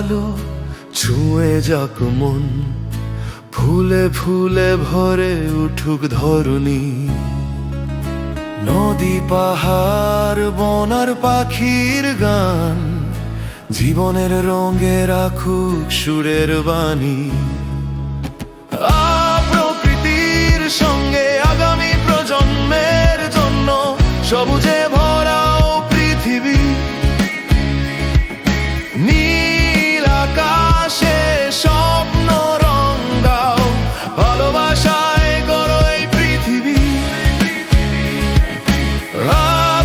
আলো ছুঁয়ে যাক মন, ফুলে ফুলে ভরে উঠুক ধরণী। নদী পাহাড় বন আর পাখির গান জীবনের রঙে রাখুক সুরের বাণী। প্রকৃতির সঙ্গে আগামী প্রজন্মের জন্য সবুজে ভরা পৃথিবী। নীল আকাশে স্বপ্ন রং দাও, ভালোবাসায় গড়ো এই পৃথিবী।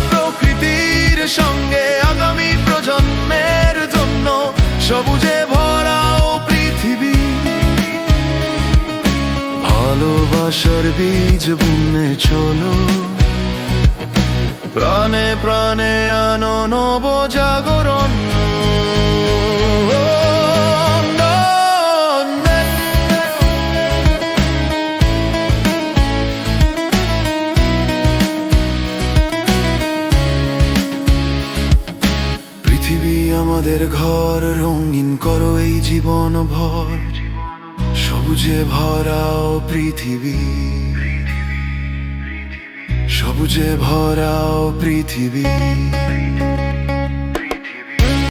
প্রকৃতির সঙ্গে আগামী প্রজন্মের জন্য সবুজে ভরা পৃথিবী। ভালোবাসার বীজ বুনে চলো, প্রাণে প্রাণে আনো নব জাগরণ। পৃথিবী আমাদের ঘর, রঙিন করো এই জীবন ভর, সবুজে ভরাও পৃথিবী, সবুজে ভরাও পৃথিবী।